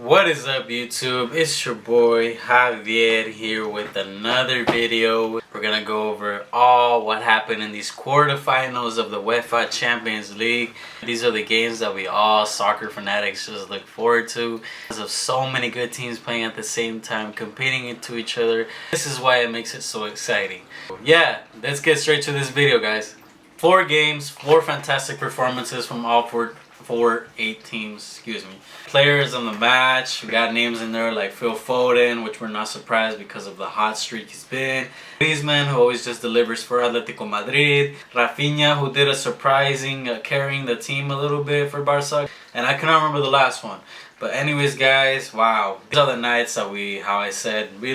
What is up, YouTube? It's your boy Javier here with another video. We're gonna go over all what happened in these quarterfinals of the UEFA Champions League. These are the games that we all soccer fanatics just look forward to because of so many good teams playing at the same time, competing into each other. This is why it makes it so exciting. Yeah, let's get straight to this video, guys. 4 games, 4 fantastic performances from all eight teams, Players on the match, we got names in there like Phil Foden, which we're not surprised because of the hot streak he's been. Griezmann, who always just delivers for Atletico Madrid. Rafinha, who did a surprising carrying the team a little bit for Barca. And I cannot remember the last one. But anyways, guys, wow. These are the nights that we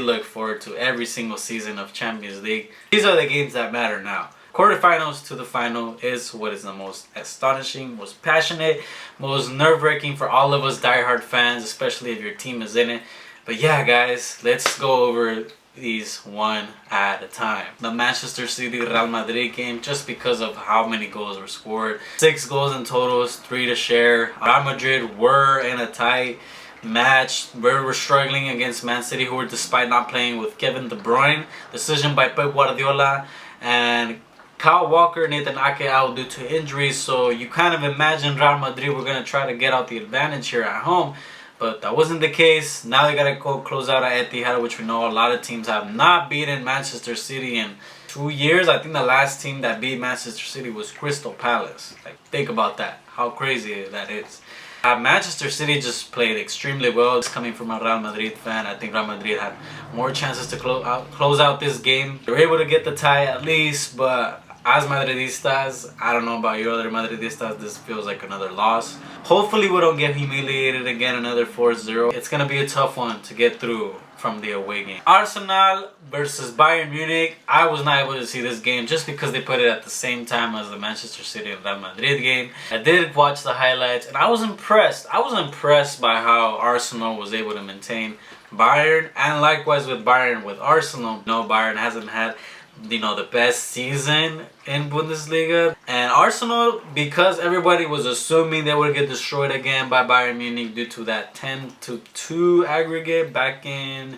look forward to every single season of Champions League. These are the games that matter now. Quarterfinals to the final is what is the most astonishing, most passionate, most nerve-wracking for all of us diehard fans, especially if your team is in it. But yeah, guys, let's go over these one at a time. The Manchester City Real Madrid game, just because of how many goals were scored. 6 goals in total, 3 to share. Real Madrid were in a tight match where we're struggling against Man City, who were, despite not playing with Kevin De Bruyne, decision by Pep Guardiola, and Kyle Walker and Nathan Ake out due to injuries, so you kind of imagine Real Madrid were going to try to get out the advantage here at home, but that wasn't the case. Now they got to go close out at Etihad, which we know a lot of teams have not beaten Manchester City in 2 years. I think the last team that beat Manchester City was Crystal Palace. Like, think about that, how crazy that is. Manchester City just played extremely well. It's coming from a Real Madrid fan. I think Real Madrid had more chances to close out this game. They were able to get the tie at least, but as Madridistas, I don't know about your other Madridistas, this feels like another loss. Hopefully we don't get humiliated again, another 4-0. It's going to be a tough one to get through from the away game. Arsenal versus Bayern Munich. I was not able to see this game just because they put it at the same time as the Manchester City and Real Madrid game. I did watch the highlights and I was impressed. I was impressed by how Arsenal was able to maintain Bayern, and likewise with Bayern with Arsenal. No, Bayern hasn't had the best season in Bundesliga, and Arsenal, because everybody was assuming they would get destroyed again by Bayern Munich due to that 10-2 aggregate back in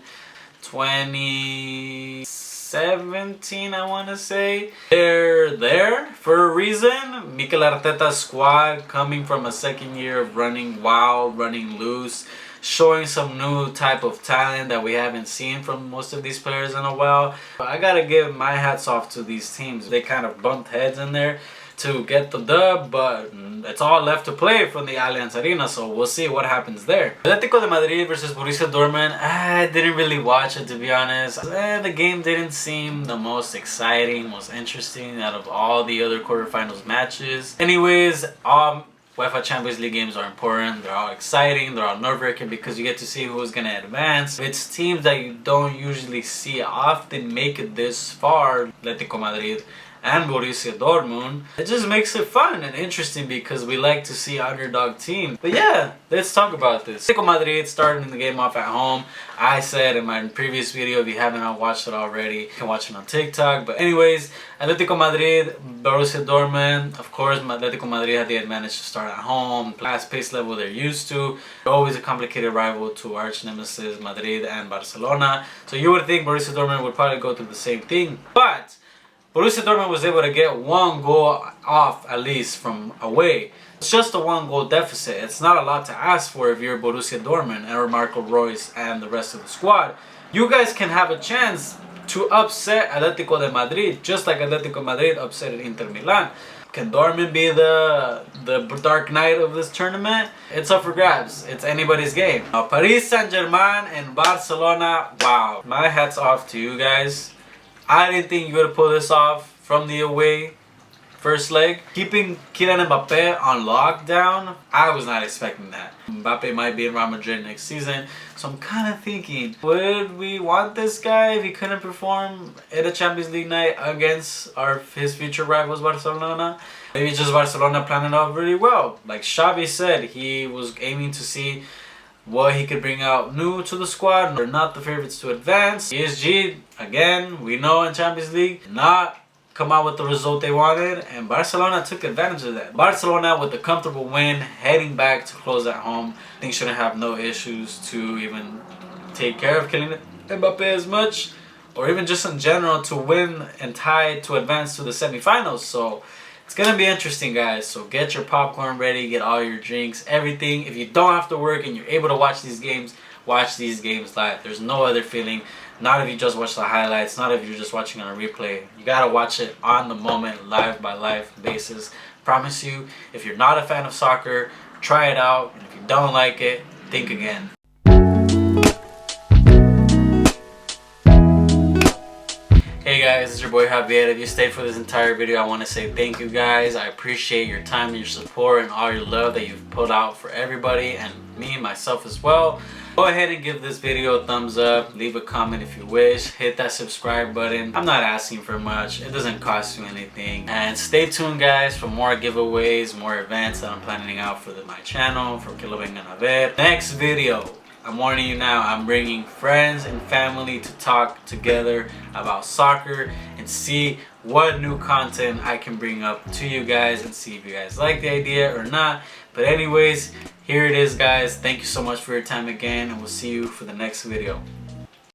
2017, I want to say. They're there for a reason. Mikel Arteta's squad, coming from a second year of running wild, running loose, showing some new type of talent that we haven't seen from most of these players in a while. I gotta give my hats off to these teams. They kind of bumped heads in there to get the dub, but it's all left to play from the Allianz Arena, so we'll see what happens there. Atletico de Madrid versus Borussia Dortmund. I didn't really watch it, to be honest. The game didn't seem the most exciting, most interesting out of all the other quarterfinals matches. Anyways, UEFA Champions League games are important. They're all exciting. They're all nerve-wracking because you get to see who's going to advance. It's teams that you don't usually see often make it this far. Atletico Madrid and Borussia Dortmund. It just makes it fun and interesting because we like to see underdog teams. But yeah, let's talk about this. Atletico Madrid starting the game off at home. I said in my previous video, if you haven't watched it already, you can watch it on TikTok. But anyways, Atletico Madrid, Borussia Dortmund. Of course, Atletico Madrid had the advantage to start at home. Fast-paced level they're used to. They're always a complicated rival to arch nemesis Madrid and Barcelona. So you would think Borussia Dortmund would probably go through the same thing. But Borussia Dortmund was able to get 1 goal off at least from away. It's just a 1 goal deficit. It's not a lot to ask for if you're Borussia Dortmund and Marco Reus and the rest of the squad. You guys can have a chance to upset Atletico de Madrid, just like Atletico Madrid upset Inter Milan. Can Dortmund be the dark knight of this tournament? It's up for grabs. It's anybody's game. Now, Paris Saint-Germain and Barcelona. Wow. My hat's off to you guys. I didn't think you would pull this off from the away first leg. Keeping Kylian Mbappe on lockdown, I was not expecting that. Mbappe might be in Real Madrid next season, so I'm kind of thinking, would we want this guy if he couldn't perform at a Champions League night against his future rivals Barcelona? Maybe just Barcelona planned it out really well. Like Xavi said, he was aiming to see what he could bring out new to the squad. They're not the favorites to advance. PSG, again, we know in Champions League, not come out with the result they wanted, and Barcelona took advantage of that. Barcelona with a comfortable win, heading back to close at home. I think shouldn't have no issues to even take care of Kylian Mbappe as much, or even just in general to win and tie to advance to the semifinals. So it's gonna be interesting, guys. So get your popcorn ready, get all your drinks, everything. If you don't have to work and you're able to watch these games live. There's no other feeling. Not if you just watch the highlights, not if you're just watching on a replay. You gotta watch it on the moment, live by live basis. Promise you, if you're not a fan of soccer, try it out. And if you don't like it, think again. Hey guys, it's your boy Javier. If you stayed for this entire video, I want to say thank you guys. I appreciate your time and your support and all your love that you've put out for everybody and me, myself as well. Go ahead and give this video a thumbs up, leave a comment if you wish, hit that subscribe button. I'm not asking for much, it doesn't cost you anything. And stay tuned guys for more giveaways, more events that I'm planning out for my channel, for Que Lo Vengan a Ver. Next video, I'm warning you now, I'm bringing friends and family to talk together about soccer and see what new content I can bring up to you guys and see if you guys like the idea or not. But anyways, here it is guys. Thank you so much for your time again, and we'll see you for the next video.